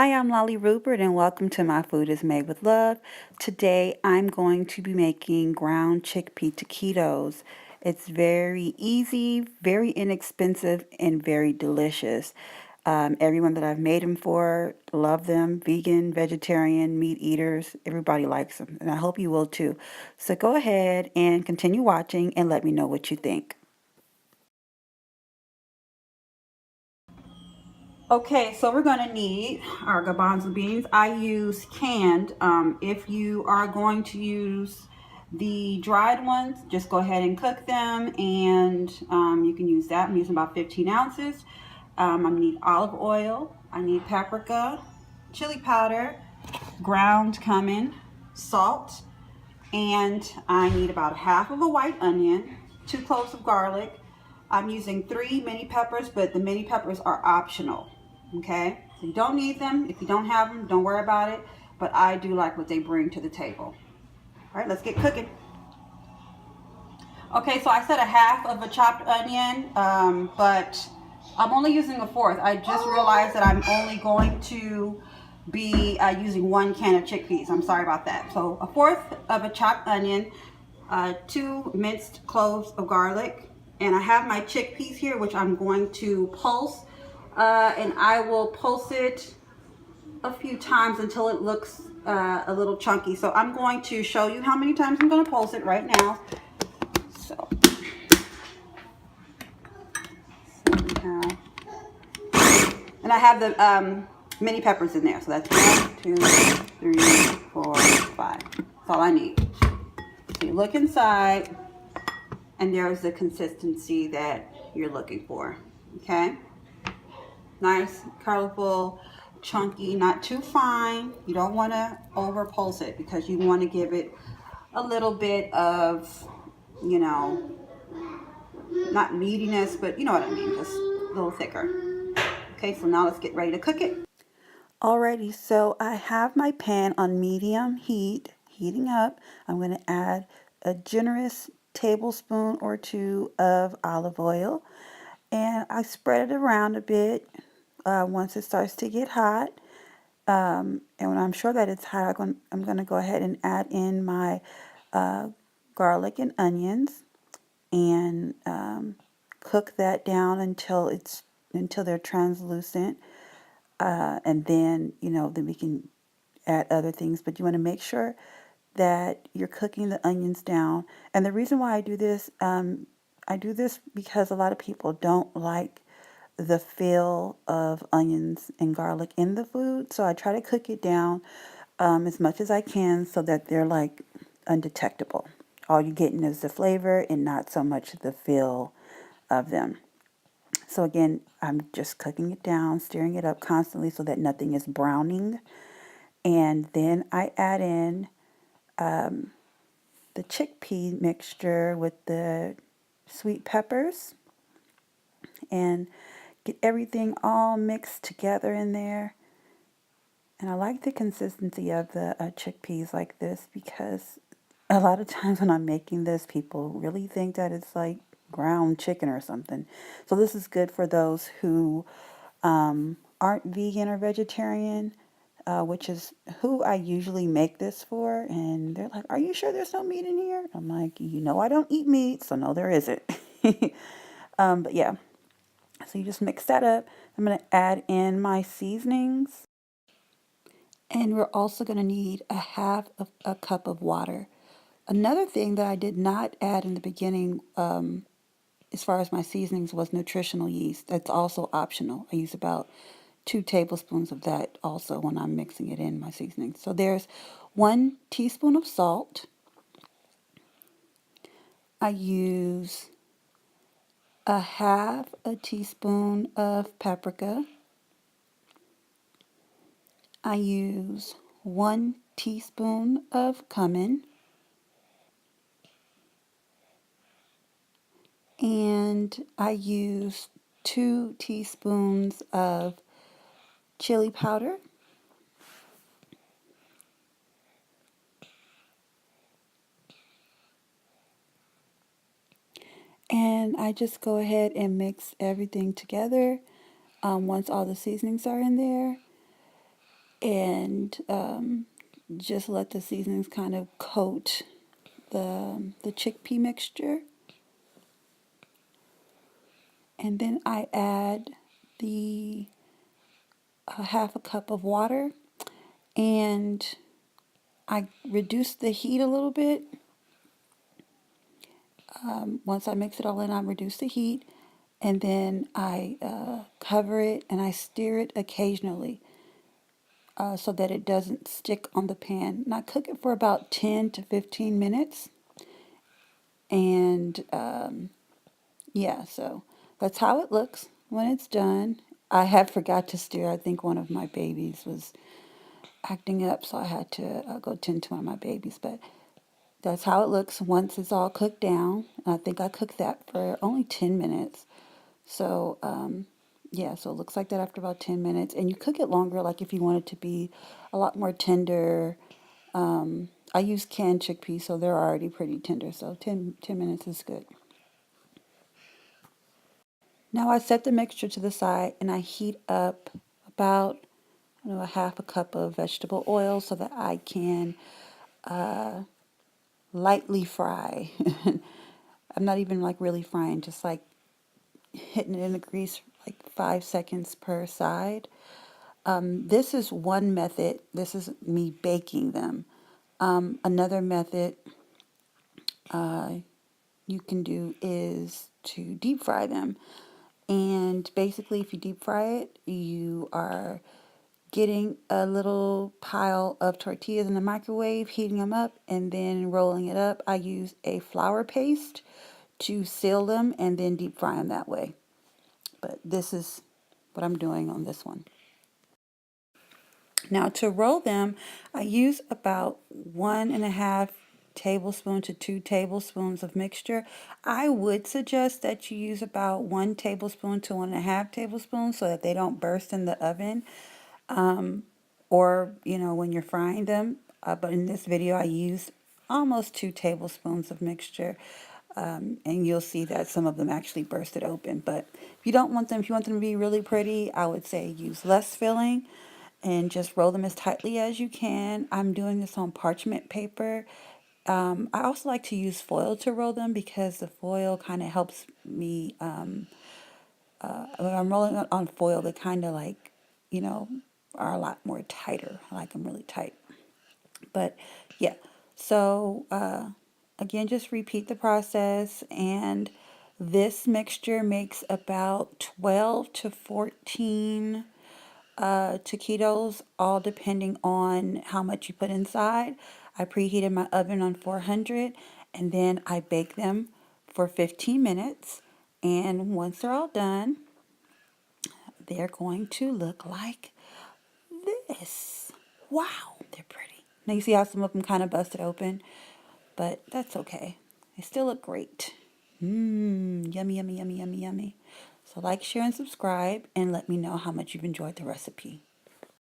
Hi, I'm Lolly Rupert and welcome to My Food is Made with Love. Today I'm going to be making ground chickpea taquitos. It's very easy, very inexpensive, and very delicious. Everyone that I've made them for love them. Vegan, vegetarian, meat eaters, everybody likes them, and I hope you will too. So go ahead and continue watching and let me know what you think. Okay, so we're going to need our garbanzo beans. I use canned. If you are going to use the dried ones, just go ahead and cook them, and you can use that. I'm using about 15 ounces. I need olive oil. I need paprika, chili powder, ground cumin, salt, and I need about half of a white onion, 2 cloves of garlic. I'm using 3 mini peppers, but the mini peppers are optional. Okay, so you don't need them. If you don't have them, don't worry about it. But I do like what they bring to the table. All right, let's get cooking. Okay, so I said a half of a chopped onion, but I'm only using a fourth. I just realized that I'm only going to be using 1 can of chickpeas. I'm sorry about that. So a fourth of a chopped onion, 2 minced cloves of garlic, and I have my chickpeas here, which I'm going to pulse, and I will pulse it a few times until it looks a little chunky. So I'm going to show you how many times I'm going to pulse it right now. So and I have the mini peppers in there. So that's 1, 2, 3, 4, 5. That's all I need. So you look inside, and there's the consistency that you're looking for. Okay? Nice, colorful, chunky, not too fine. You don't want to over pulse it because you want to give it a little bit of, you know, not meatiness, but you know what I mean, just a little thicker. Okay, so now let's get ready to cook it. Alrighty, so I have my pan on medium heat, heating up. I'm going to add a generous tablespoon or 2 of olive oil, and I spread it around a bit once it starts to get hot. And when I'm sure that it's hot, I'm going to go ahead and add in my garlic and onions and cook that down until they're translucent. And then, then we can add other things, but you want to make sure that you're cooking the onions down. And the reason why I do this because a lot of people don't like the feel of onions and garlic in the food. So I try to cook it down as much as I can so that they're like undetectable. All you're getting is the flavor and not so much the feel of them. So again, I'm just cooking it down, stirring it up constantly so that nothing is browning. And then I add in the chickpea mixture with the sweet peppers and get everything all mixed together in there. And I like the consistency of the chickpeas like this because a lot of times when I'm making this, people really think that it's like ground chicken or something. So this is good for those who aren't vegan or vegetarian, which is who I usually make this for. And they're like, "Are you sure there's no meat in here?" I'm like, I don't eat meat, so no, there isn't. But yeah, so you just mix that up. I'm going to add in my seasonings. And we're also going to need a half of a cup of water. Another thing that I did not add in the beginning, as far as my seasonings, was nutritional yeast. That's also optional. I use about 2 tablespoons of that also when I'm mixing it in my seasonings. So there's 1 teaspoon of salt. I use a half a teaspoon of paprika. I use 1 teaspoon of cumin. And I use 2 teaspoons of chili powder. And I just go ahead and mix everything together once all the seasonings are in there. and just let the seasonings kind of coat the chickpea mixture. And then I add the half a cup of water, and I reduce the heat a little bit. Once I mix it all in, I reduce the heat, and then I cover it and I stir it occasionally so that it doesn't stick on the pan. And I cook it for about 10 to 15 minutes. And yeah, so that's how it looks when it's done. I had forgot to stir. I think one of my babies was acting up, so I had to go tend to one of my babies. But that's how it looks once it's all cooked down. I think I cooked that for only 10 minutes. So, yeah, so it looks like that after about 10 minutes. And you cook it longer, like if you want it to be a lot more tender. I use canned chickpeas, so they're already pretty tender. So 10 minutes is good. Now I set the mixture to the side and I heat up about, a half a cup of vegetable oil so that I can lightly fry. I'm not even like really frying, just like hitting it in the grease like 5 seconds per side. This is one method. This is me baking them. Another method you can do is to deep fry them. And basically, if you deep fry it, you are getting a little pile of tortillas in the microwave, heating them up, and then rolling it up. I use a flour paste to seal them and then deep fry them that way. But this is what I'm doing on this one. Now to roll them, I use about 1.5 tablespoon to 2 tablespoons of mixture. I would suggest that you use about 1 tablespoon to 1.5 tablespoons so that they don't burst in the oven, or when you're frying them. But in this video, I used almost 2 tablespoons of mixture. And you'll see that some of them actually bursted open. But if you want them to be really pretty, I would say use less filling and just roll them as tightly as you can. I'm doing this on parchment paper. I also like to use foil to roll them because the foil kind of helps me. When I'm rolling it on foil, they kind of like, are a lot more tighter. I like them really tight. But yeah, so again, just repeat the process. And this mixture makes about 12 to 14 taquitos, all depending on how much you put inside. I preheated my oven on 400 and then I bake them for 15 minutes. And once they're all done, they're going to look like this. Wow, they're pretty. Now you see how some of them kind of busted open, but that's okay. They still look great. Yummy, yummy, yummy, yummy, yummy. So like, share, and subscribe, and let me know how much you've enjoyed the recipe.